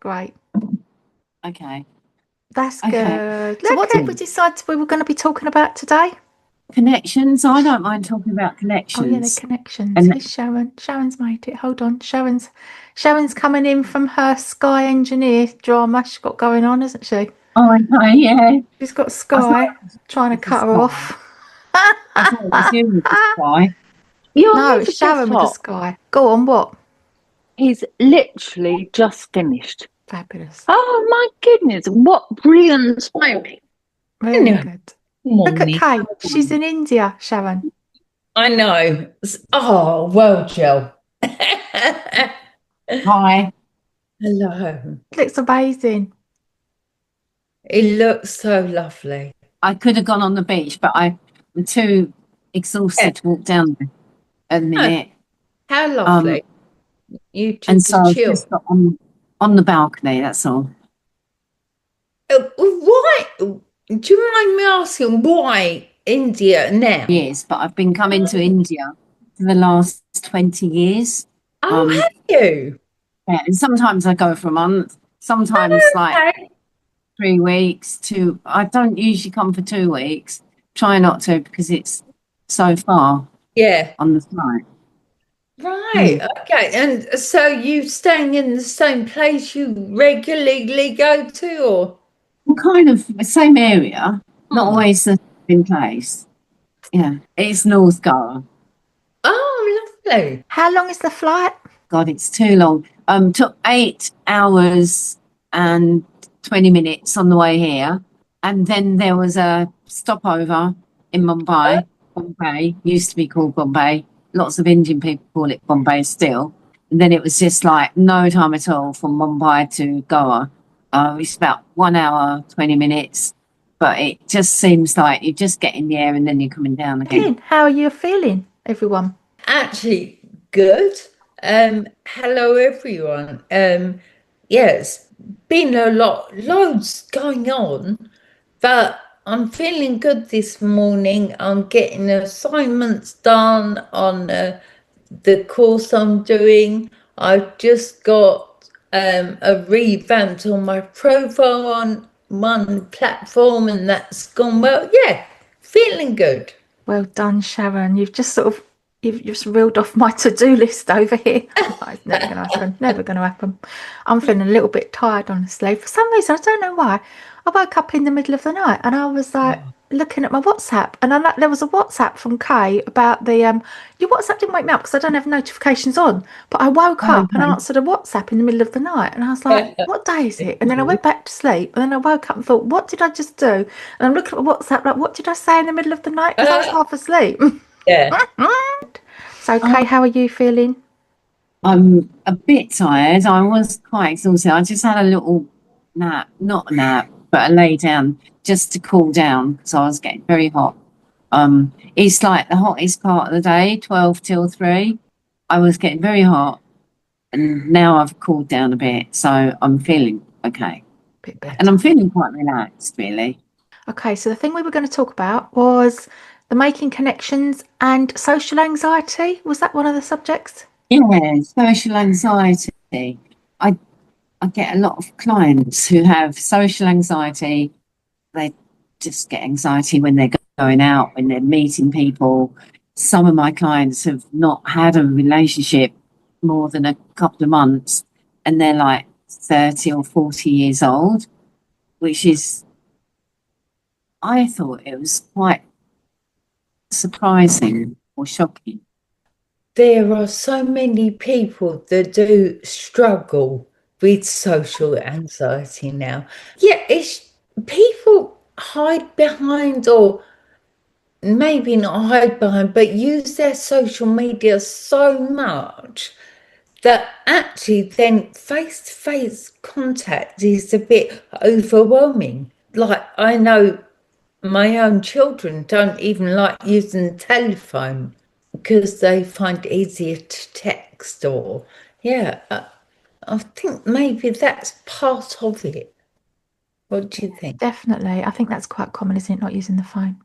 Great. Okay. That's Okay. good. So What did we decide we were going to be talking about today? connections? I don't mind talking about Oh yeah, the connections. connections. And Here's Sharon. Sharon's made it. Hold on. Sharon's coming in from her Sky Engineer drama she's got going on, isn't she? oh, okay, yeah. She's got I thought Sky trying to it was a cut her spy. off. I thought it was you with the spy. You'll No, it's never guess Sharon with the what? Sky. Go on, what? He's literally just finished. Fabulous. Oh my goodness, what brilliant timing. Really Anyway, good. Look at morning. Kate. She's in India, Sharon. I know. Oh, well, Jill. Hi. Hello. Looks amazing. It looks so lovely. I could have gone on the beach, but I'm too exhausted to walk down there at the minute. How lovely. You two And so can I've chill. just got on the balcony, that's all. Why? Do you mind me asking why India now? Years, but I've been coming to India for the last 20 years. Oh, have you? Yeah, and sometimes I go for a month, sometimes like Okay. 3 weeks to, I don't usually come for 2 weeks. Try not to because it's so far Yeah. on the flight. Right. Okay. And so you staying in the same place you regularly go to, or? Well, kind of the same area, not Hmm. always the same place. Yeah, it's North Goa. Oh, lovely. How long is the flight? God, it's too long. Took 8 hours and 20 minutes on the way here. And then there was a stopover in Mumbai. Bombay used to be called Bombay. Lots of Indian people call it Bombay still. And then it was just like no time at all from Mumbai to Goa. It's about 1 hour, 20 minutes. But it just seems like you just get in the air and then you're coming down again. How are you feeling, everyone? Actually, good. Hello everyone. Yeah, it's been loads going on, but I'm feeling good this morning. I'm getting assignments done on the course I'm doing. I've just got a revamp on my profile on one platform, and that's gone well. Yeah, feeling good. Well done, Sharon. You've just reeled off my to-do list over here. It's never going to happen. Never going to happen. I'm feeling a little bit tired, honestly. For some reason, I don't know why. I woke up in the middle of the night and I was like looking at my WhatsApp, and there was a WhatsApp from Kay about the your WhatsApp didn't wake me up because I don't have notifications on. But I woke up and Okay. answered a WhatsApp in the middle of the night, and I was like, "What day is it?" And then I went back to sleep, and then I woke up and thought, "What did I just do?" And I'm looking at my WhatsApp like, "What did I say in the middle of the night?" Because I was half asleep. Yeah. So, Kay, how are you feeling? I'm a bit tired. I was quite exhausted. I just had a little nap, not a nap, but a lay down just to cool down because I was getting very hot. It's like the hottest part of the day, 12 till 3. I was getting very hot and now I've cooled down a bit. So I'm feeling okay. Bit better. And I'm feeling quite relaxed, really. Okay, so the thing we were going to talk about was the making connections and social anxiety. Was that one of the subjects? Yeah, social anxiety. I I get a lot of clients who have social anxiety. They just get anxiety when they're going out, when they're meeting people. Some of my clients have not had a relationship more than a couple of months, and they're like 30 or 40 years old, which is, I thought it was quite surprising or shocking. There are so many people that do struggle with social anxiety now. Yeah, it's people hide behind, or maybe not hide behind, but use their social media so much that actually then face-to-face contact is a bit overwhelming. Like, I know my own children don't even like using the telephone because they find it easier to text, or I think maybe that's part of it. What do you think? Definitely. I think that's quite common, isn't it? Not using the phone.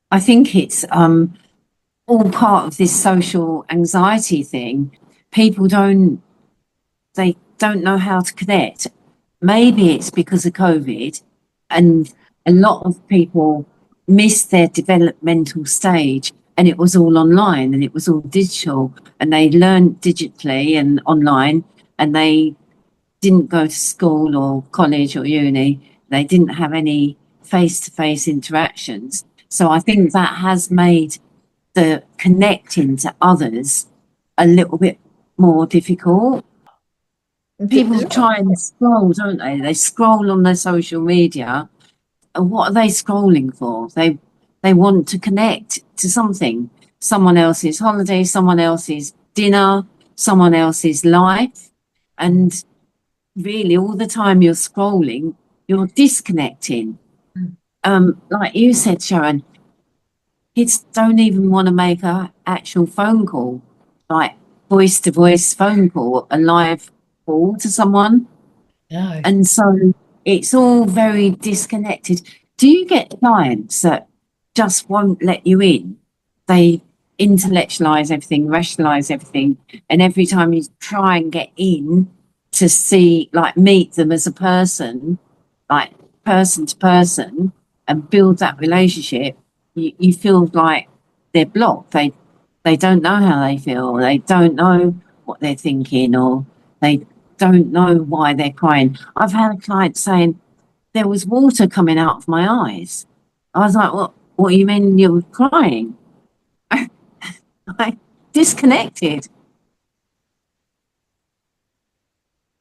I think it's all part of this social anxiety thing. People don't don't know how to connect. Maybe it's because of COVID, and a lot of people missed their developmental stage, and it was all online and it was all digital, and they learned digitally and online, and they didn't go to school or college or uni. They didn't have any face-to-face interactions. So I think that has made the connecting to others a little bit more difficult. People try and scroll, don't they? They scroll on their social media. And what are they scrolling for? They want to connect to something. Someone else's holiday, someone else's dinner, someone else's life. And really all the time you're scrolling, you're disconnecting. Like you said, Sharon, kids don't even want to make a actual phone call, like voice to voice phone call, a live call to someone. No. And so it's all very disconnected. Do you get clients that just won't let you in? They intellectualize everything, rationalize everything, and every time you try and get in to see, like, meet them as a person, like person to person, and build that relationship, you feel like they're blocked. They don't know how they feel. They don't know what they're thinking, or they don't know why they're crying. I've had a client saying there was water coming out of my eyes. I was like, what do you mean you're crying? Like, disconnected.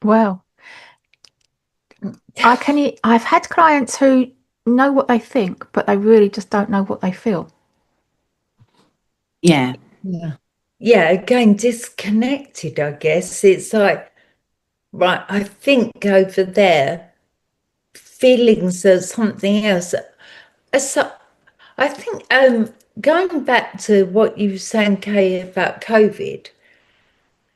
Well, I've had clients who know what they think, but they really just don't know what they feel. Yeah. Yeah, again, disconnected, I guess. It's like, right, I think over there, feelings are something else. So I think going back to what you were saying, Kay, about COVID,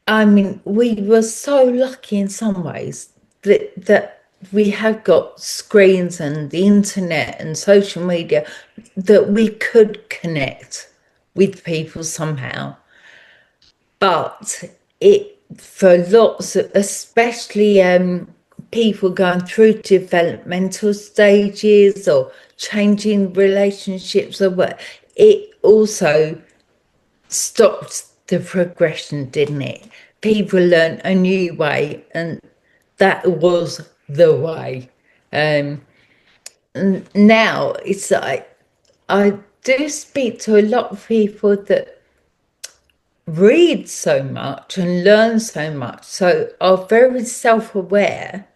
I mean, we were so lucky in some ways that we have got screens and the internet and social media that we could connect with people somehow. But it, for lots of, especially people going through developmental stages or changing relationships or what, it also stopped the progression, didn't it? People learned a new way, and that was the way. And now it's like I do speak to a lot of people that read so much and learn so much, so are very self-aware,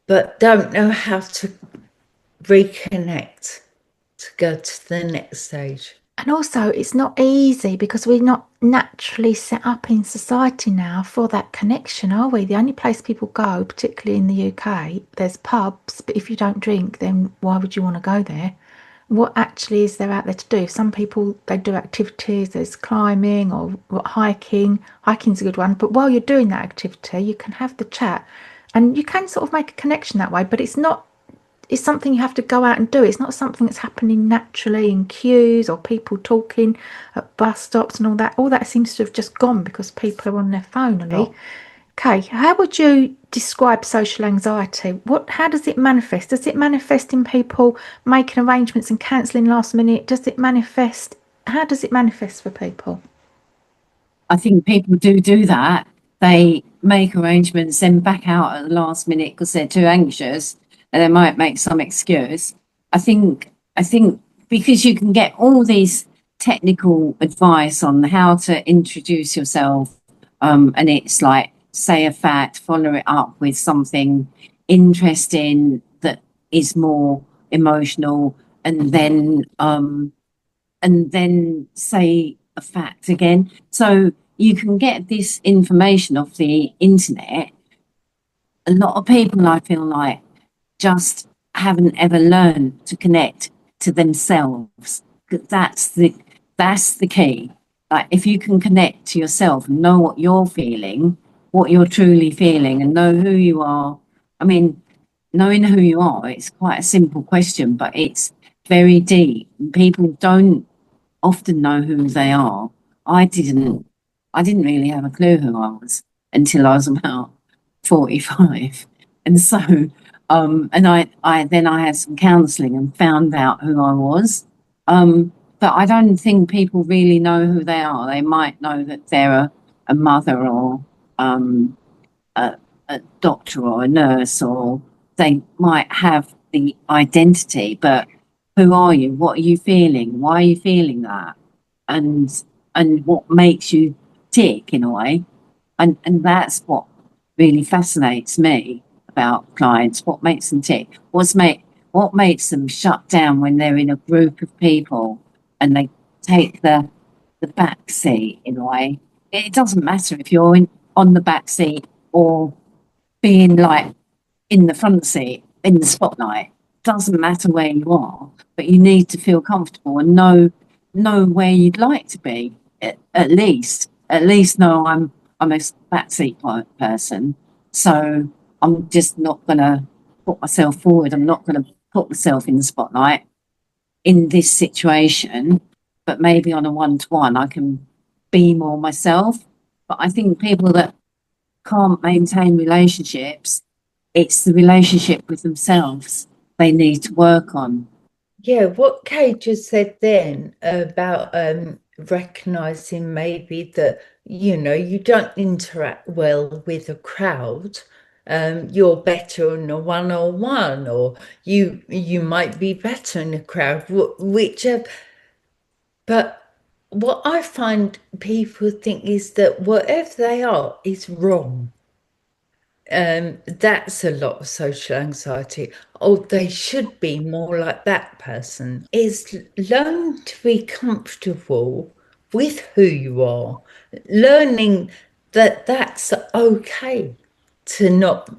but don't know how to reconnect to go to the next stage. And also, it's not easy because we're not naturally set up in society now for that connection, are we? The only place people go, particularly in the UK, there's pubs, but if you don't drink, then why would you want to go there? What actually is there out there to do? Some people, they do activities, there's climbing or hiking. Hiking's a good one, but while you're doing that activity, you can have the chat and you can sort of make a connection that way, but it's something you have to go out and do. It's not something that's happening naturally in queues or people talking at bus stops and all that. All that seems to have just gone because people are on their phone, Ali. Okay, how would you describe social anxiety? How does it manifest? Does it manifest in people making arrangements and cancelling last minute? How does it manifest for people? I think people do that. They make arrangements, then back out at the last minute because they're too anxious, and they might make some excuse. I think because you can get all these technical advice on how to introduce yourself, and it's like, say a fact, follow it up with something interesting that is more emotional, and then say a fact again. So you can get this information off the internet. A lot of people, I feel like, just haven't ever learned to connect to themselves. That's the key. Like, if you can connect to yourself and know what you're feeling, what you're truly feeling, and know who you are. I mean, knowing who you are, it's quite a simple question, but it's very deep. People don't often know who they are. I didn't really have a clue who I was until I was about 45. And so, and then I had some counselling and found out who I was. But I don't think people really know who they are. They might know that they're a mother or a, a doctor or a nurse, or they might have the identity, but who are you? What are you feeling? Why are you feeling that? And what makes you tick in a way? And that's what really fascinates me about clients. What makes them tick? What makes them shut down when they're in a group of people and they take the back seat in a way? It doesn't matter if you're on the back seat or being like in the front seat, in the spotlight. Doesn't matter where you are, but you need to feel comfortable and know where you'd like to be. At least know I'm a backseat person. So I'm just not gonna put myself forward. I'm not gonna put myself in the spotlight in this situation, but maybe on a one-to-one I can be more myself. But I think people that can't maintain relationships, it's the relationship with themselves they need to work on. Yeah, what Kay just said then about recognizing maybe that, you know, you don't interact well with a crowd. You're better in a one-on-one, or you might be better in a crowd, whichever. But what I find people think is that whatever they are is wrong. That's a lot of social anxiety. Oh, they should be more like that person. Is learn to be comfortable with who you are, learning that that's okay to not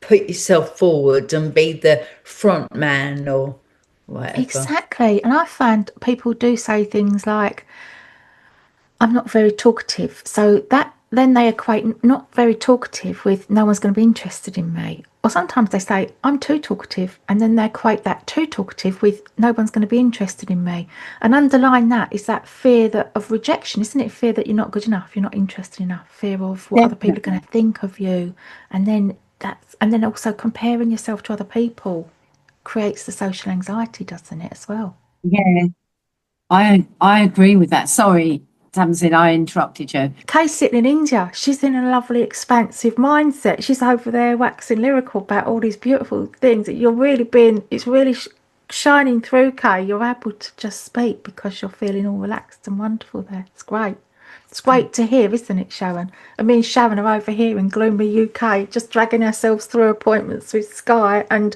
put yourself forward and be the front man or whatever. Exactly. And I find people do say things like, I'm not very talkative. So that then they equate not very talkative with no one's going to be interested in me. Or sometimes they say, I'm too talkative. And then they equate that too talkative with no one's going to be interested in me. And underlying that is that fear of rejection, isn't it? Fear that you're not good enough, you're not interested enough, fear of what other people are going to think of you. And then also comparing yourself to other people creates the social anxiety, doesn't it, as well? Yeah, I agree with that. Sorry, Tamsin, I interrupted you. Kay's sitting in India. She's in a lovely, expansive mindset. She's over there waxing lyrical about all these beautiful things that it's really shining through, Kay. You're able to just speak because you're feeling all relaxed and wonderful there. It's great. It's great to hear, isn't it, Sharon? And me and Sharon are over here in gloomy UK, just dragging ourselves through appointments with Sky and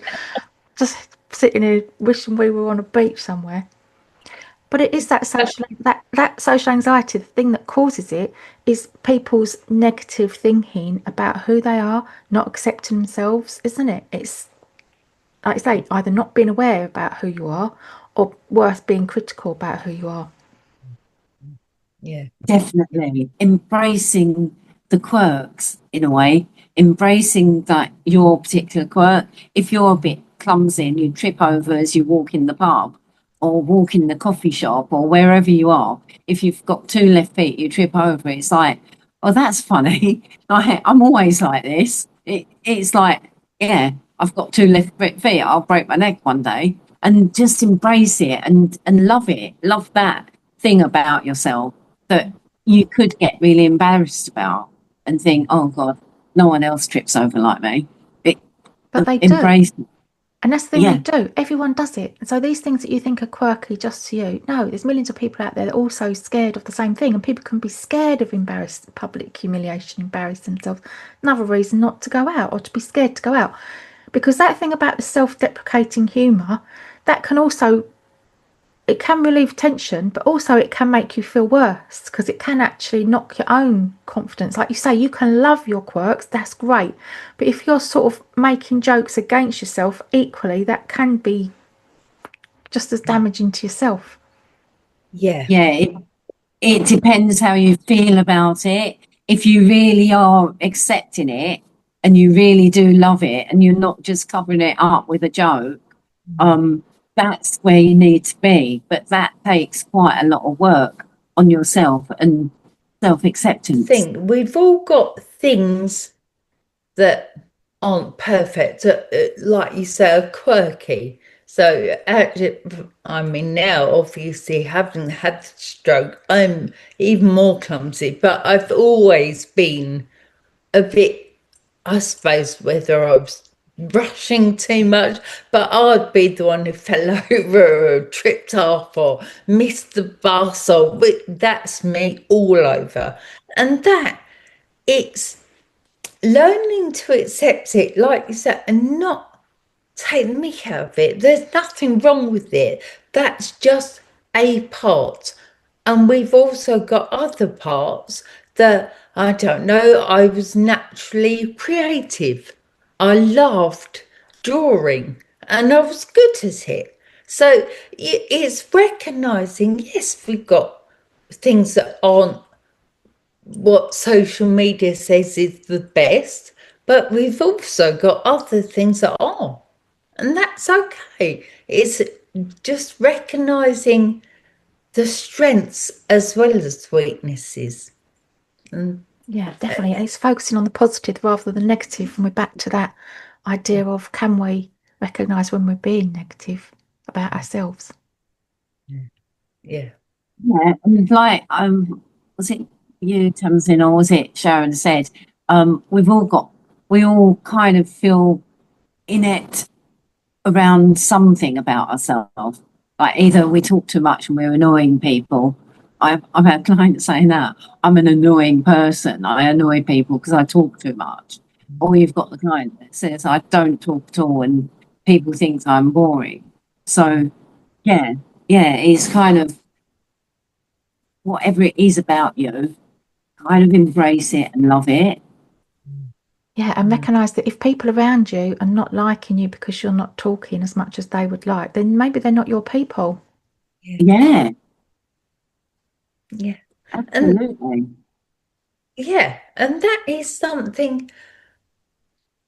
just sitting here wishing we were on a beach somewhere. But it is that social anxiety. The thing that causes it is people's negative thinking about who they are, not accepting themselves, isn't it? It's like I say, either not being aware about who you are, or worse, being critical about who you are. Yeah, Definitely embracing the quirks in a way, embracing that your particular quirk. If you're a bit clumsy and you trip over as you walk in the pub or walk in the coffee shop or wherever you are, if you've got two left feet, you trip over. It's like, oh, that's funny. I'm always like this. It's like, yeah, I've got two left feet. I'll break my neck one day, and just embrace it and love it. Love that thing about yourself that you could get really embarrassed about and think, oh God, no one else trips over like me. But they embrace do. And that's the thing, Yeah. they do. Everyone does it. And so these things that you think are quirky just to you, no, there's millions of people out there that are also scared of the same thing. And people can be scared of public humiliation, embarrass themselves. Another reason not to go out or to be scared to go out. Because that thing about the self-deprecating humour, that can also, it can relieve tension, but also it can make you feel worse because it can actually knock your own confidence. Like you say, you can love your quirks, that's great. But if you're sort of making jokes against yourself, equally, that can be just as damaging to yourself. yeah, It depends how you feel about it. If you really are accepting it and you really do love it and you're not just covering it up with a joke, that's where you need to be. But that takes quite a lot of work on yourself and self-acceptance. think we've all got things that aren't perfect, like you say, are quirky. So actually, I mean, now obviously having had the stroke, I'm even more clumsy, but I've always been a bit, I suppose, whether I was rushing too much, but I'd be the one who fell over or tripped up or missed the bus, or that's me all over. And that it's learning to accept it, like you said, and not take the mick out of it. There's nothing wrong with it. That's just a part. And we've also got other parts that, I don't know, I was naturally creative. I loved drawing and I was good at it. So it's recognizing, yes, we've got things that aren't what social media says is the best, but we've also got other things that are, and that's okay. It's just recognizing the strengths as well as weaknesses. Yeah, definitely. And it's focusing on the positive rather than the negative. And we're back to that idea of, can we recognise when we're being negative about ourselves? Yeah. Yeah, and like was it you, Tamsin, or was it Sharon said? We all kind of feel inept around something about ourselves. Like either we talk too much and we're annoying people. I've had clients saying that I'm an annoying person. I annoy people because I talk too much. Or you've got the client that says I don't talk at all and people think I'm boring. So yeah, it's kind of whatever it is about you, kind of embrace it and love it. Yeah, and recognise that if people around you are not liking you because you're not talking as much as they would like, then maybe they're not your people. Yeah, Yeah. absolutely. And that is something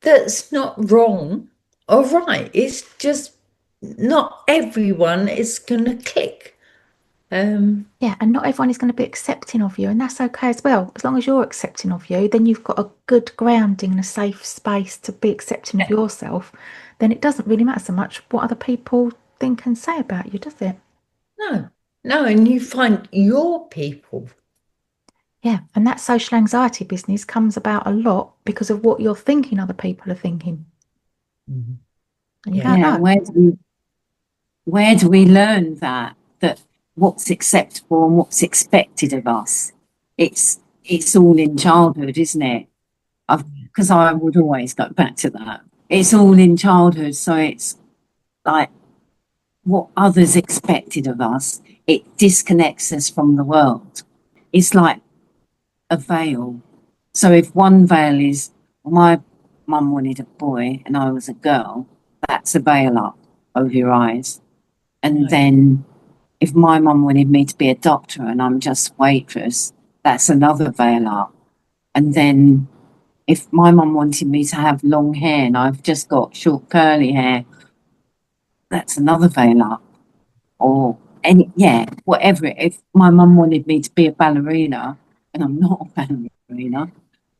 that's not wrong or right. It's just not everyone is going to click. Yeah, and not everyone is going to be accepting of you, and that's okay as well. As long as you're accepting of you, then you've got a good grounding and a safe space to be accepting of yourself. Then it doesn't really matter so much what other people think and say about you, does it? No, and you find your people. Yeah, and that social anxiety business comes about a lot because of what you're thinking other people are thinking. Mhm. And you Yeah. don't Yeah, know. where do we learn that what's acceptable and what's expected of us? It's all in childhood, isn't it? Because I would always go back to that. It's all in childhood, so it's like what others expected of us. It disconnects us from the world. It's like a veil. So if one veil is, well, my mum wanted a boy and I was a girl, that's a veil up over your eyes. And Right. then if my mum wanted me to be a doctor and I'm just a waitress, that's another veil up. And then if my mum wanted me to have long hair and I've just got short curly hair, that's another veil up. Or whatever. If my mum wanted me to be a ballerina and I'm not a ballerina,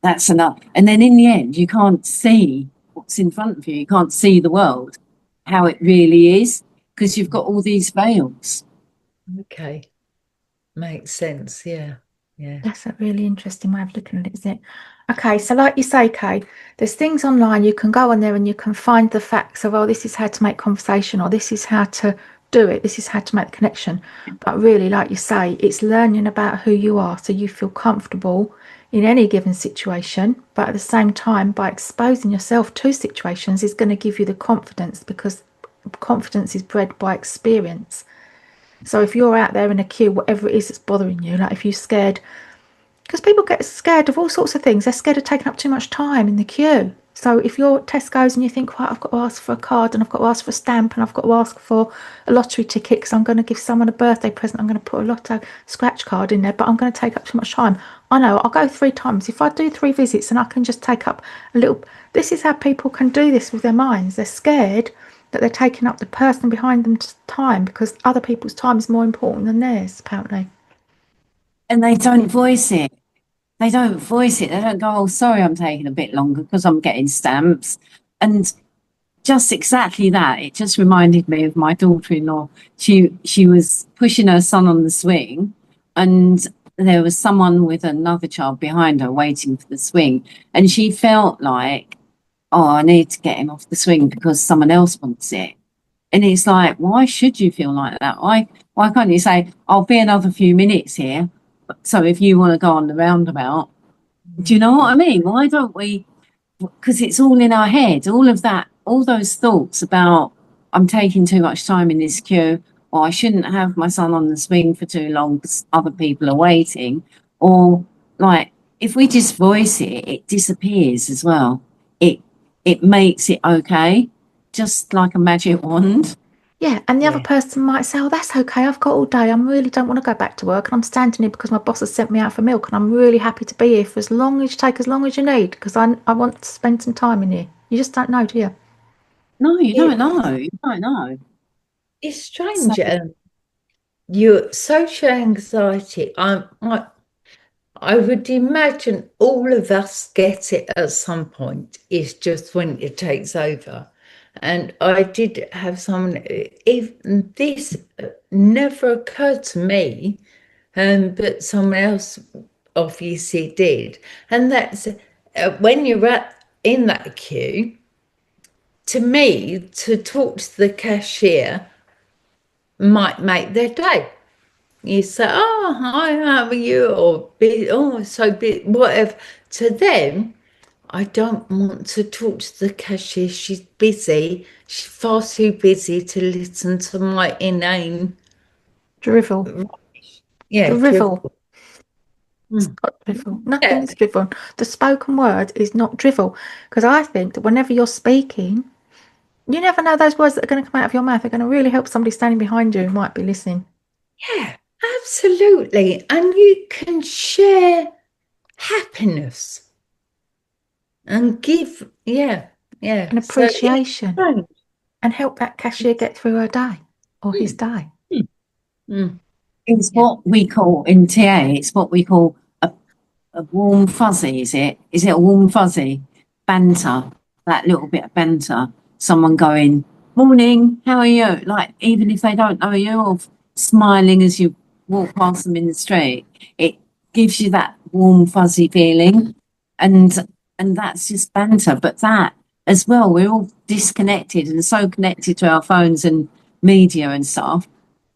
that's enough. And then in the end, you can't see what's in front of you. You can't see the world, how it really is, because you've got all these veils. Okay. Makes sense. Yeah. That's a really interesting way of looking at it, isn't it? Okay, so like you say, Kay, there's things online, you can go on there and you can find the facts of, oh, this is how to make conversation, or this is how to do it, this is how to make the connection. But really, like you say, it's learning about who you are so you feel comfortable in any given situation. But at the same time, by exposing yourself to situations is going to give you the confidence, because confidence is bred by experience. So if you're out there in a queue, whatever it is that's bothering you, like if you're scared, because people get scared of all sorts of things. They're scared of taking up too much time in the queue. So if you're at Tesco's and you think, right, I've got to ask for a card and I've got to ask for a stamp and I've got to ask for a lottery ticket because I'm going to give someone a birthday present, I'm going to put a lotto scratch card in there, but I'm going to take up too much time. I know, I'll go 3 times. If I do 3 visits and I can just take up a little, this is how people can do this with their minds. They're scared that they're taking up the person behind them's time because other people's time is more important than theirs, apparently. And they don't voice it. they don't voice it. They don't go, oh, sorry, I'm taking a bit longer because I'm getting stamps. And just exactly that. It just reminded me of my daughter-in-law. She was pushing her son on the swing, and there was someone with another child behind her waiting for the swing. And she felt like, oh, I need to get him off the swing because someone else wants it. And it's like, why should you feel like that? Why can't you say, I'll be another few minutes here. So if you want to go on the roundabout, do you know what I mean? Why don't we? Because it's all in our head, all of that, all those thoughts about I'm taking too much time in this queue, or I shouldn't have my son on the swing for too long because other people are waiting. Or like, if we just voice it, it disappears as well. It makes it okay, just like a magic wand. Yeah, and the other Yeah. person might say, oh, that's okay, I've got all day, I really don't want to go back to work, and I'm standing here because my boss has sent me out for milk, and I'm really happy to be here for as long as you need, because I want to spend some time in here. You just don't know, do you? No, you Yeah. don't know. You don't know. It's So, strange. Your social anxiety, I would imagine all of us get it at some point. It's just when it takes over. And I did have someone, if this never occurred to me, but someone else obviously did. And that's when you're in that queue, to me, to talk to the cashier might make their day. You say, oh, hi, how are you? Or, oh, so whatever. To them, I don't want to talk to the cashier. She's busy. She's far too busy to listen to my inane, Drivel. yeah, Drivel. drivel. It's not drivel. Nothing Yeah, is drivel. The spoken word is not drivel. Because I think that whenever you're speaking, you never know those words that are going to come out of your mouth are going to really help somebody standing behind you who might be listening. yeah, absolutely. And you can share happiness and give, yeah, yeah. An So it's appreciation strange. and help that cashier get through her day or his day. Mm, it's yeah. what we call in TA, it's what we call a warm fuzzy, is it? Is it a warm fuzzy? Banter, that little bit of banter. Someone going, morning, how are you? Like, even if they don't know you, or smiling as you walk past them in the street, it gives you that warm fuzzy feeling. And that's just banter. But that as well, we're all disconnected and so connected to our phones and media and stuff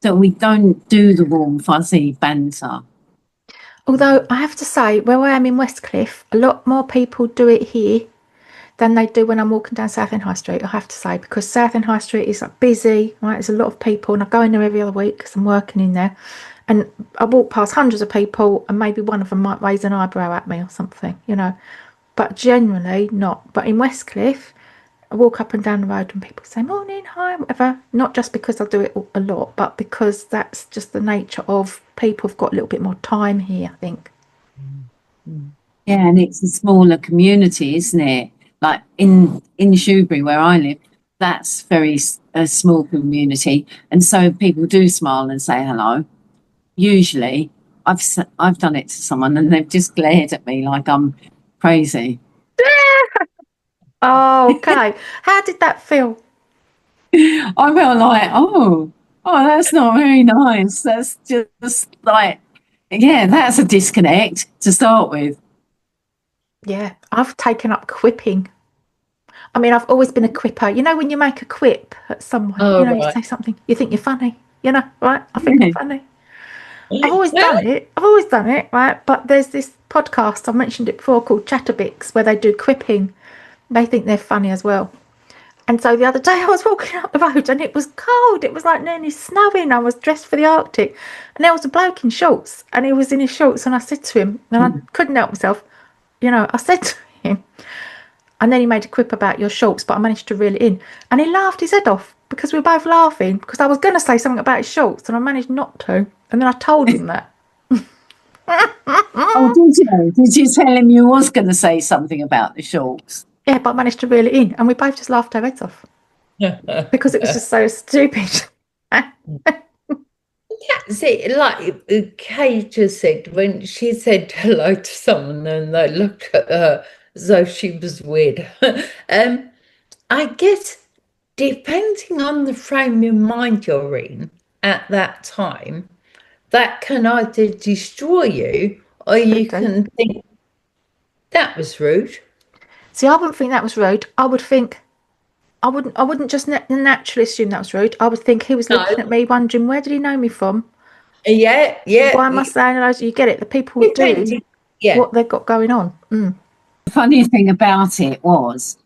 that we don't do the warm fuzzy banter. Although I have to say, where I am in Westcliff, a lot more people do it here than they do when I'm walking down South End High Street, I have to say, because South End High Street is like busy, right? There's a lot of people, and I go in there every other week because I'm working in there. And I walk past hundreds of people, and maybe one of them might raise an eyebrow at me or something, you know. But generally not. But in Westcliff, I walk up and down the road and people say morning, hi, whatever. Not just because I do it a lot, but because that's just the nature of people have got a little bit more time here, I think. Yeah, and it's a smaller community, isn't it? Like in Shoebury, where I live, that's a small community, and so people do smile and say hello. Usually, I've done it to someone, and they've just glared at me like I'm crazy. Oh, okay. How did that feel? I felt like, oh, that's not very nice. That's just like, yeah, that's a disconnect to start with. Yeah, I've taken up quipping. I mean, I've always been a quipper. You know, when you make a quip at someone, Oh, you know, you right. say something, you think you're funny, you know, right? I think I'm funny. I've always done it. I've always done it, right? But there's this podcast, I mentioned it before, called Chatterbix, where they do quipping. They think they're funny as well. And so the other day I was walking up the road and it was cold. It was like nearly snowing. I was dressed for the Arctic. And there was a bloke in shorts and he was in his shorts. And I said to him, and I couldn't help myself, you know, I said to him, and then he made a quip about your shorts, but I managed to reel it in. And he laughed his head off because we were both laughing because I was going to say something about his shorts and I managed not to. And then I told him that. Oh, did you? Did you tell him you was going to say something about the shorts? Yeah, but I managed to reel it in. And we both just laughed our heads off because it was just so stupid. That's it. Like Kay just said, when she said hello to someone and they looked at her as though she was weird. I guess depending on the frame of mind you're in at that time, that can either destroy you or you Okay. can think that was rude. See, I wouldn't think that was rude. I wouldn't just naturally assume that was rude. I would think he was No. looking at me, wondering where did he know me from? Yeah, yeah. Why am I saying hello? You get it? The people do Depending. Yeah. what they've got going on. The funny thing about it is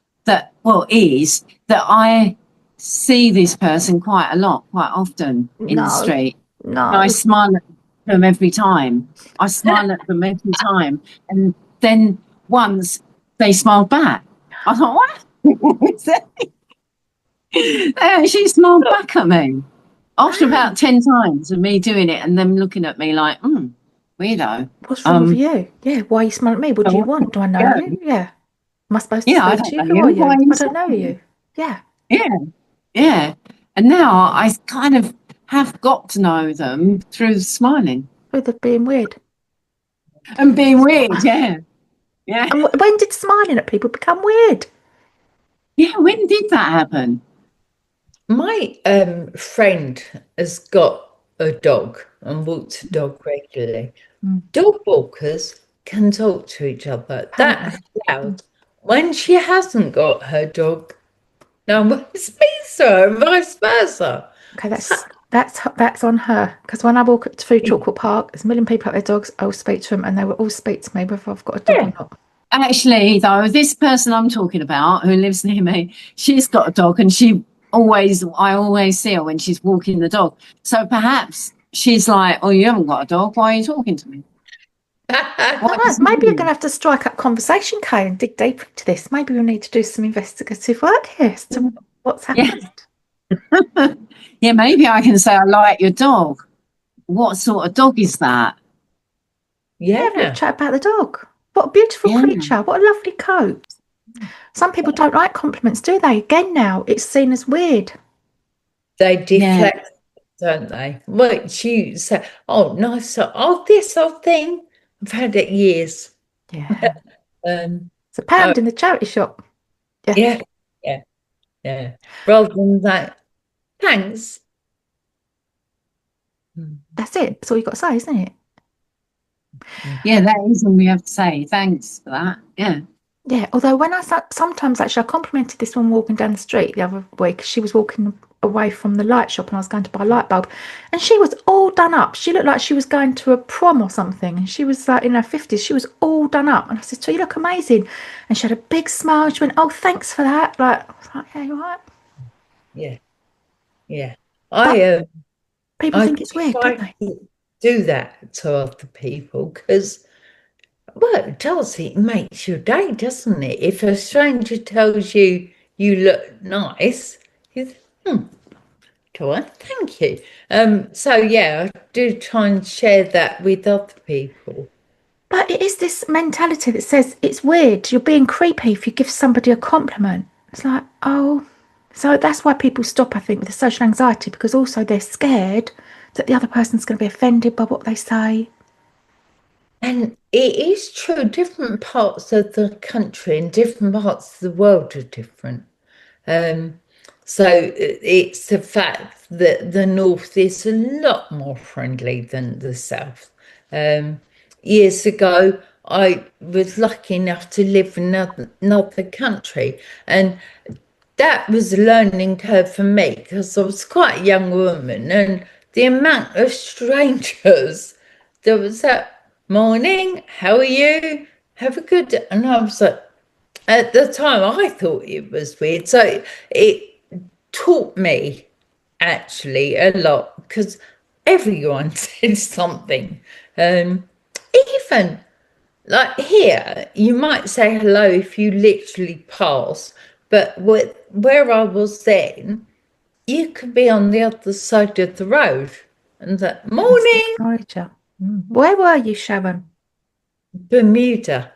that I see this person quite often in the No, street. And no. I smile at them every time. I smile at them every time. And then once they smiled back. I thought, what? She smiled back at me after about 10 times of me doing it and them looking at me like, weirdo. What's wrong with you? Yeah, why are you smiling at me? What do you want? Do I know you? Yeah. Am I supposed to Yeah, I speak to don't you? know Who are you. Why you? are you I don't know smiling? you. Yeah. Yeah, yeah. And now I kind of have got to know them through smiling With the being weird. and being weird. Yeah, yeah, And when did smiling at people become weird? yeah. When did that happen? My friend has got a dog and walks a dog regularly. Dog walkers can talk to each other. That's Apparently. loud. When she hasn't got her dog, no one speaks to her, and vice versa. Okay, that's on her. Because when I walk through Chalkwood Park, there's a million people out their dogs. I'll speak to them, and they will all speak to me whether I've got a dog Yeah. or not. Actually, though, this person I'm talking about who lives near me, she's got a dog, and I always see her when she's walking the dog. So perhaps she's like, "Oh, you haven't got a dog. Why are you talking to me?" I don't know. Maybe you're going to have to strike up conversation, Kay, and dig deeper into this. Maybe we'll need to do some investigative work here as to what's happened. Yeah, maybe I can say I like your dog. What sort of dog is that? Yeah, have a little Yeah, chat about the dog. What a beautiful Yeah. creature. What a lovely coat. Some people don't like compliments, do they? Again, now it's seen as weird. they Yeah. deflect, don't they? Well, you say, "Oh, nice. Oh, this old thing." I've had it years. Yeah. Um, It's a pound in the charity shop. yeah, yeah, yeah. Rather than that, thanks. That's it. That's all you've got to say, isn't it? Yeah, that is all we have to say. Thanks for that. Yeah. Yeah. Although when sometimes actually I complimented this one walking down the street the other week. She was walking away from the light shop and I was going to buy a light bulb, and she was all done up. She looked like she was going to a prom or something, and she was like in her 50s. She was all done up, and I said, "So you look amazing," and she had a big smile. She went, "Oh, thanks for that." Like, I was like, "Yeah, you're right." Yeah, yeah. People I think it's weird, try don't they? to do that to other people because, well, it does. It makes your day, doesn't it? If a stranger tells you you look nice, you think, do I? Thank you. So yeah, I do try and share that with other people. But it is this mentality that says it's weird. You're being creepy if you give somebody a compliment. It's like, oh, so that's why people stop, I think, with the social anxiety, because also they're scared that the other person's going to be offended by what they say. And it is true, different parts of the country and different parts of the world are different. Um, so it's the fact that the north is a lot more friendly than the south. Years ago, I was lucky enough to live in another country, and that was a learning curve for me because I was quite a young woman, and the amount of strangers there was that morning, how are you? Have a good day. And I was like, at the time, I thought it was weird. So it taught me actually a lot because everyone said something. Even like here, you might say hello if you literally pass, but where I was then, you could be on the other side of the road and that And still morning, acknowledge you. Where were you, Sharon? Bermuda.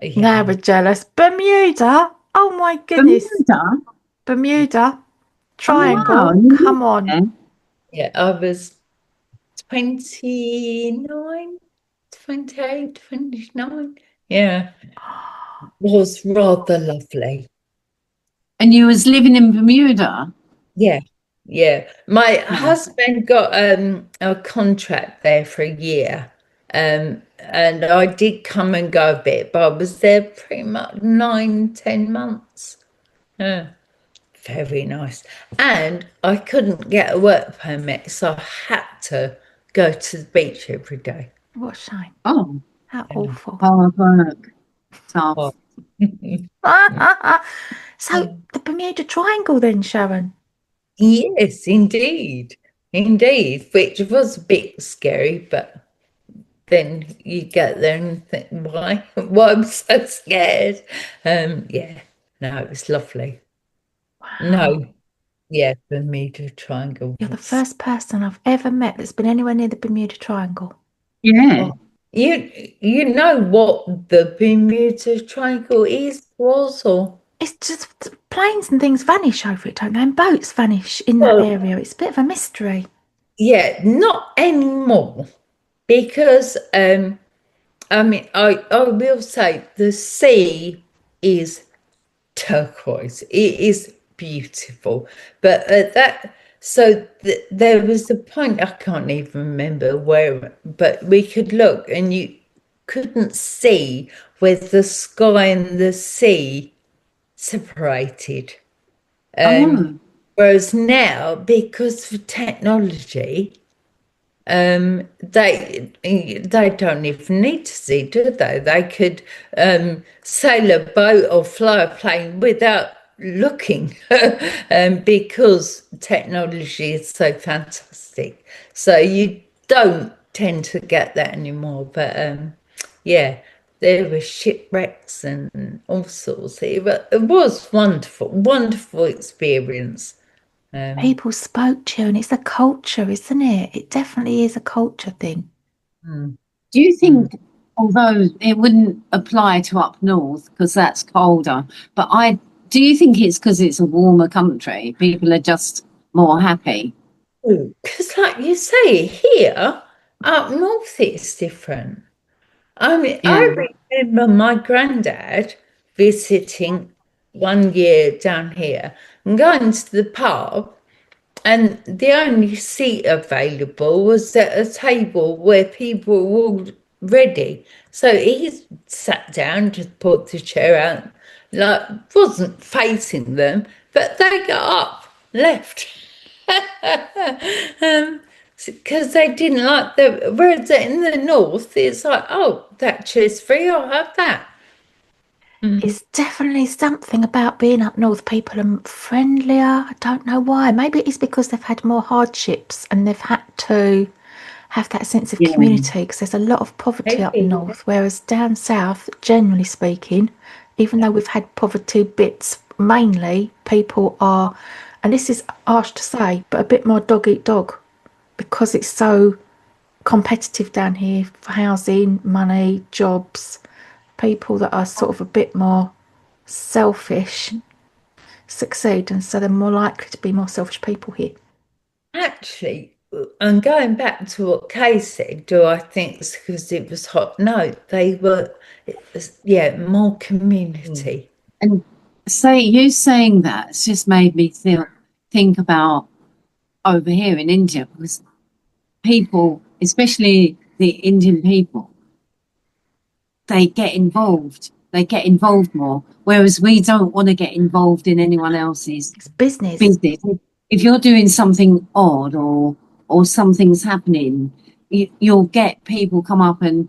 Now Yeah. we're jealous. Bermuda? Oh my goodness. Bermuda? Bermuda. Oh, wow. Triangle. You Come live on. there? Yeah, I was 29, 28, 29. Yeah, it was rather lovely. And you was living in Bermuda? Yeah, yeah. My Oh, husband got a contract there for a year. And I did come and go a bit, but I was there pretty much 9, 10 months. Yeah, very nice. And I couldn't get a work permit, so I had to go to the beach every day. What a shame. oh, How awful. hard work, Oh. tough. So the Bermuda Triangle then, Sharon? Yes, indeed. Indeed, which was a bit scary, but then you get there and think, why? Why I'm so scared? Yeah, no, it was lovely. Wow. No, yeah, Bermuda Triangle You're the was. first person I've ever met that's been anywhere near the Bermuda Triangle. Yeah. Oh, you know what the Bermuda Triangle was, or It's just planes and things vanish over it, don't they? And boats vanish in that well, area. It's a bit of a mystery. yeah, not anymore because I mean, I will say the sea is turquoise. It is beautiful. But there was a point, I can't even remember where, but we could look and you couldn't see where the sky and the sea separated. Oh, Whereas now, because of technology, they don't even need to see, do they? They could sail a boat or fly a plane without looking, because technology is so fantastic. So you don't tend to get that anymore. But yeah, there were shipwrecks and all sorts. It was wonderful, wonderful experience. People spoke to you, and it's a culture, isn't it? It definitely is a culture thing. Mm, do you mm. think, although it wouldn't apply to up north because that's colder, but do you think it's because it's a warmer country? People are just more happy. Because, like you say, here up north it's different. I mean, Yeah. I remember my granddad visiting one year down here and going to the pub, and the only seat available was at a table where people were all ready. So he sat down, just put the chair out, like wasn't facing them, but they got up, left. Because they didn't like whereas in the north, it's like, oh, that chair's free, I'll have that. It's definitely something about being up north. People are friendlier. I don't know why. Maybe it's because they've had more hardships and they've had to have that sense of Yeah. community because there's a lot of poverty up Maybe. north. Whereas down south, generally speaking, even though we've had poverty bits, mainly people are, and this is harsh to say, but a bit more dog eat dog because it's so competitive down here for housing, money, jobs. People that are sort of a bit more selfish succeed, and so they're more likely to be more selfish people here. Actually, and going back to what Kay said, do I think it's because it was hot? No, it was, yeah, more community. And you saying that's just made me think about over here in India because people, especially the Indian people, they get involved. They get involved more, whereas we don't want to get involved in anyone else's It's business. business. If you're doing something odd or something's happening, you'll get people come up and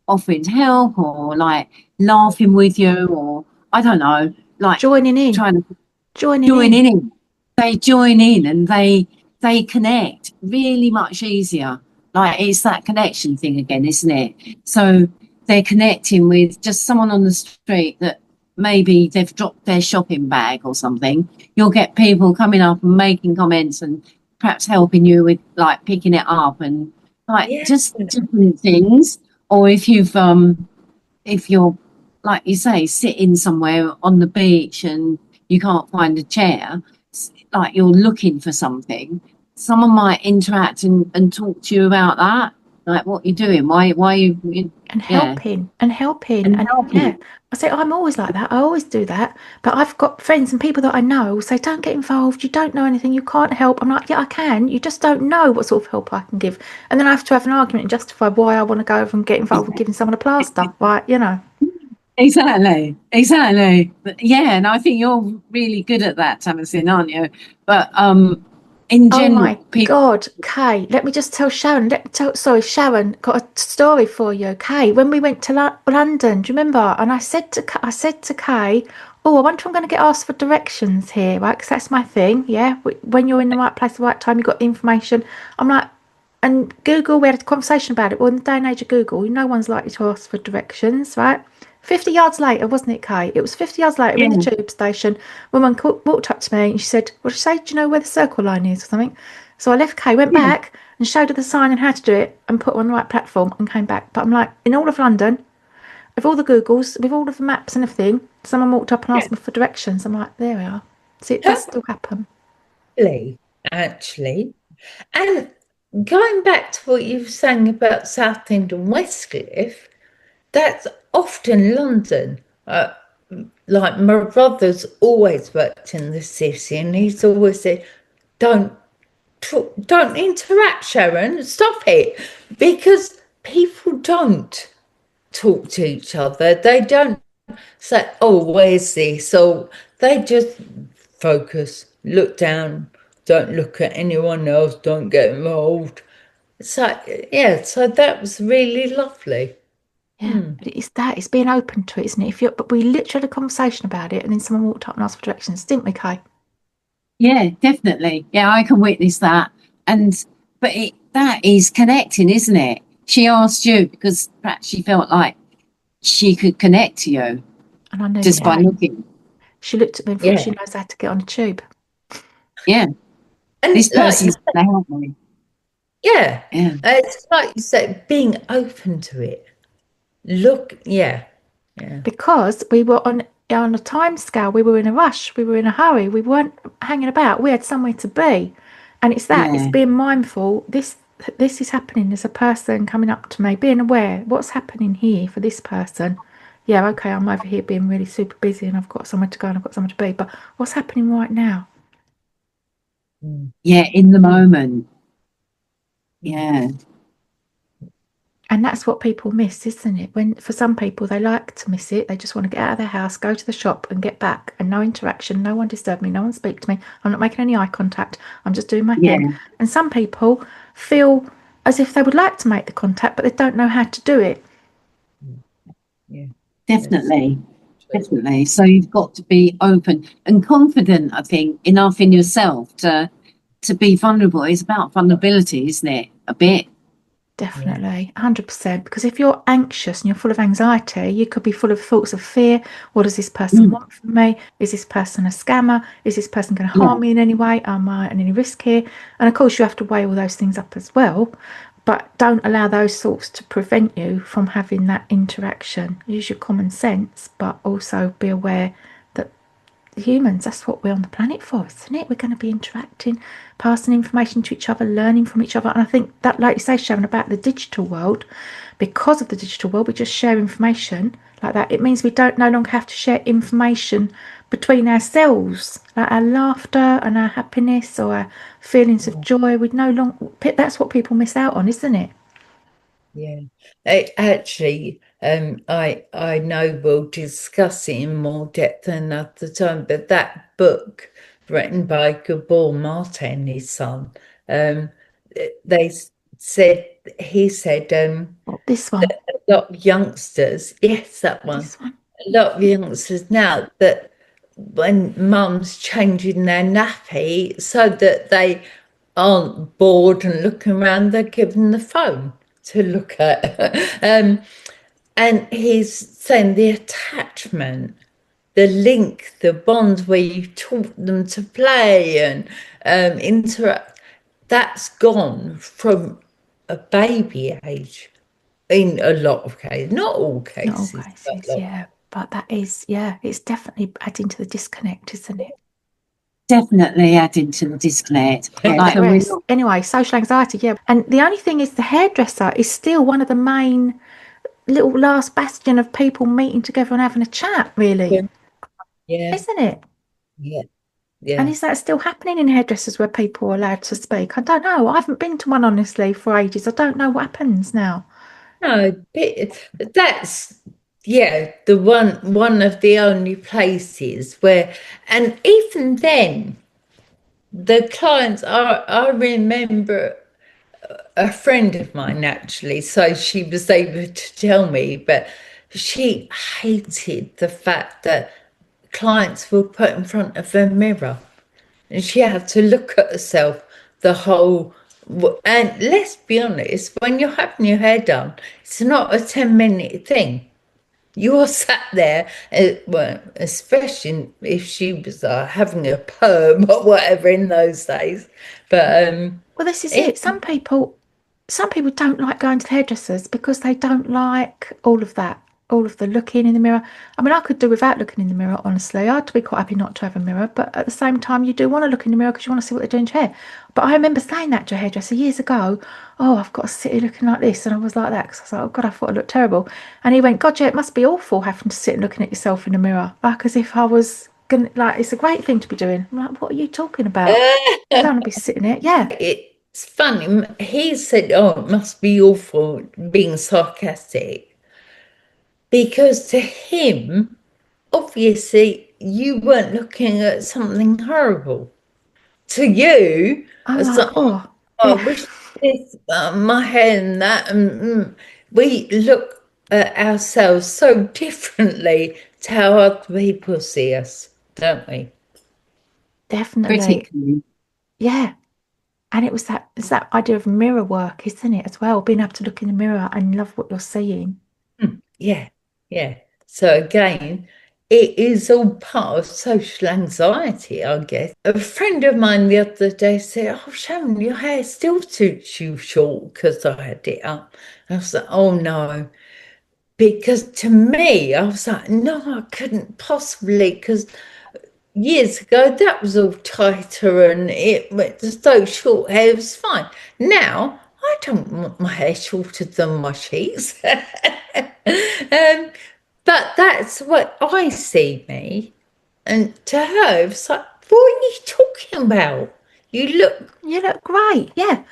offering to help or like laughing with you or I don't know, like Joining in. trying to Joining join in. in. They join in and they connect really much easier. Like it's that connection thing again, isn't it? So they're connecting with just someone on the street that maybe they've dropped their shopping bag or something. You'll get people coming up and making comments and perhaps helping you with like picking it up and like Yeah. just different things. Or if you're like you say, sitting somewhere on the beach and you can't find a chair, like you're looking for something, someone might interact and talk to you about that, like what you're doing, why And yeah, helping and and helping. yeah, I say I'm always like that. I always do that. But I've got friends and people that I know will say, "Don't get involved. You don't know anything. You can't help." I'm like, "Yeah, I can. You just don't know what sort of help I can give." And then I have to have an argument and justify why I want to go over and get involved with giving someone a plaster, right? You know. Exactly. But yeah, and I think you're really good at that, Tamsin, aren't you? But in Oh general, my people, God, Kay, let me just tell Sharon. Sorry, Sharon, got a story for you. Kay, when we went to London, do you remember? And I said to Kay, oh, I wonder if I'm going to get asked for directions here, right? Because that's my thing, yeah. When you're in the right place at the right time, you've got information. I'm like, and Google, we had a conversation about it. Well, in the day and age of Google, no one's likely to ask for directions, right? 50 yards later, wasn't it, Kay? It was 50 yards later in the yeah, tube station. Woman walked up to me and she said, what did she say? Do you know where the circle line is or something? So I left Kay, went yeah, back and showed her the sign and how to do it and put her on the right platform and came back. But I'm like, in all of London, with all the Googles, with all of the maps and everything, someone walked up and Yeah, asked me for directions. I'm like, there we are. See, it does still happen. totally, actually. And going back to what you were saying about Southend and Westcliff, that's often London. Like my brother's always worked in the city, and he's always said, "Don't don't interact, Sharon. Stop it," because people don't talk to each other. They don't say, "Oh, where's this?" So they just focus, look down, don't look at anyone else, don't get involved. So yeah, so that was really lovely. Yeah, but it's being open to it, isn't it? But we literally had a conversation about it and then someone walked up and asked for directions, didn't we, Kay? yeah, definitely. Yeah, I can witness that. And but that is connecting, isn't it? She asked you because perhaps she felt like she could connect to you And I knew just by Yeah, why. looking. She looked at me and thought yeah. she knows how to get on a tube. Yeah, And this like you person's gonna help me. yeah, Yeah, it's like you said, being open to it. Look, yeah, yeah, Because we were on a time scale, we were in a rush, we were in a hurry, we weren't hanging about, we had somewhere to be. And it's yeah, being mindful, this is happening, there's a person coming up to me, being aware, what's happening here for this person. Yeah, okay, I'm over here being really super busy and I've got somewhere to go and I've got somewhere to be, but what's happening right now? mm, yeah. In the moment. mm, Yeah, And that's what people miss, isn't it? When for some people they like to miss it, they just want to get out of their house, go to the shop and get back and no interaction, no one disturb me, no one speak to me. I'm not making any eye contact. I'm just doing my thing. yeah, And some people feel as if they would like to make the contact, but they don't know how to do it. mm, yeah. That's definitely. true. Definitely. So you've got to be open and confident, I think, enough in yourself to be vulnerable. It's about vulnerability, isn't it? A bit. Yeah. Definitely, 100%. Because if you're anxious and you're full of anxiety, you could be full of thoughts of fear. What does this person Mm, want from me? Is this person a scammer? Is this person going to yeah, harm me in any way? Am I at any risk here? And of course, you have to weigh all those things up as well. But don't allow those thoughts to prevent you from having that interaction. Use your common sense, but also be aware that humans, that's what we're on the planet for, isn't it? We're going to be interacting, passing information to each other, learning from each other. And I think that, like you say, Sharon, about the digital world, because of the digital world, we just share information like that. It means we don't no longer have to share information between ourselves, like our laughter and our happiness or our feelings of joy. We no longer, that's what people miss out on, isn't it? Yeah, actually, I know we'll discuss it in more depth another time, but that book written by Gabor Mate, his son, um, they said he said Well, this one, a lot of youngsters, yes, that one, this one. a lot of youngsters now that when mum's changing their nappy so that they aren't bored and looking around, they're given the phone to look at. And he's saying the attachment, the link, the bond where you taught them to play and interact, that's gone from a baby age in a lot of cases, not all Not all cases, but cases, yeah. But that is, yeah, it's definitely adding to the disconnect, isn't it? definitely adding to the disconnect. Like, The we're rest. not- Anyway, social anxiety, yeah. And the only thing is the hairdresser is still one of the main little last bastion of people meeting together and having a chat, really. Yeah, Isn't it? yeah, And yeah. is that still happening in hairdressers where people are allowed to speak? I don't know. I haven't been to one, honestly, for ages. I don't know what happens now. No, that's yeah, the one of the only places where, and even then, the clients I remember a friend of mine actually, so she was able to tell me, but she hated the fact that clients were put in front of a mirror and she had to look at herself the whole. And let's be honest, when you're having your hair done, it's not a 10-minute thing. You're sat there, well, especially if she was having a perm or whatever in those days. But Well, this is it, it. Some people don't like going to the hairdressers because they don't like all of that, all of the looking in the mirror. I mean, I could do without looking in the mirror, honestly. I'd be quite happy not to have a mirror, but at the same time, you do want to look in the mirror because you want to see what they're doing to your hair. But I remember saying that to a hairdresser years ago. Oh, I've got to sit here looking like this, and I was like that because I was like, oh God, I thought I looked terrible. And he went, God, yeah, it must be awful having to sit and looking at yourself in the mirror, like as if I was gonna like. It's a great thing to be doing. I'm like, what are you talking about? I don't want to be sitting here. Yeah. it's funny. He said, "Oh, it must be awful being sarcastic," because to him, obviously, you weren't looking at something horrible. To you, I'm it's like, like, oh, oh, I yeah, wish this, my hair and that, we look at ourselves so differently to how other people see us, don't we? definitely. critically. Yeah. And it's that idea of mirror work, isn't it, as well? Being able to look in the mirror and love what you're seeing. Yeah, yeah. So again, it is all part of social anxiety, I guess. A friend of mine the other day said, "Oh, Sharon, your hair still suits you short," because I had it up. And I was like, "Oh no." Because to me, I was like, no, I couldn't possibly, because years ago that was all tighter and it went so short hair was fine. Now I don't want my hair shorter than my sheets. But that's what I see me. And to her, it's like, what are you talking about? You look. You look great, yeah.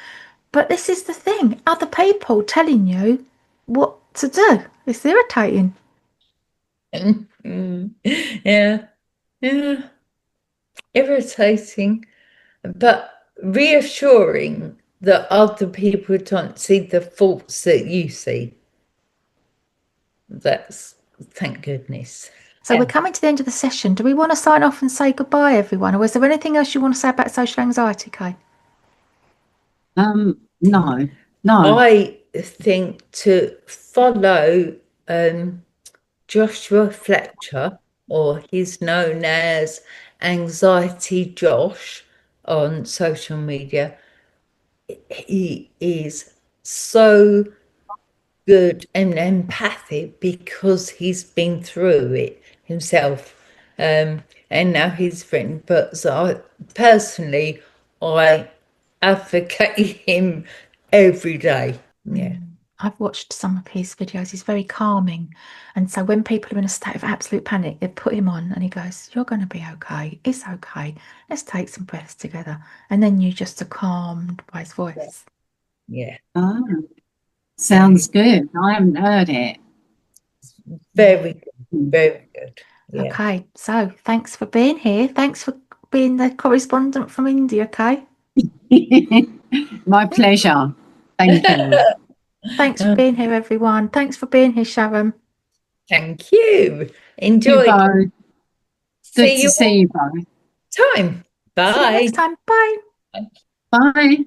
But this is the thing, other people telling you what to do. It's irritating. Yeah, yeah, irritating, but reassuring that other people don't see the faults that you see. That's thank goodness. So we're coming to the end of the session. Do we want to sign off and say goodbye, everyone? Or is there anything else you want to say about social anxiety, Kay? No. I think to follow Joshua Fletcher, or he's known as Anxiety Josh on social media. He is so good and empathic because he's been through it himself. And now he's written books. I personally, I advocate him every day. Yeah. I've watched some of his videos. He's very calming. And so when people are in a state of absolute panic, they put him on and he goes, you're going to be okay. It's okay. Let's take some breaths together. And then you just are calmed by his voice. Yeah. Ah, sounds good. I haven't heard it. Very good. Very good. Yeah. Okay. So thanks for being here. Thanks for being the correspondent from India, Kay. My pleasure. Thank you. Thanks for being here, everyone. Thanks for being here, Sharon. Thank you. You Enjoy. both. Good See to you see you both. time. See you Bye. next time. Bye. Bye.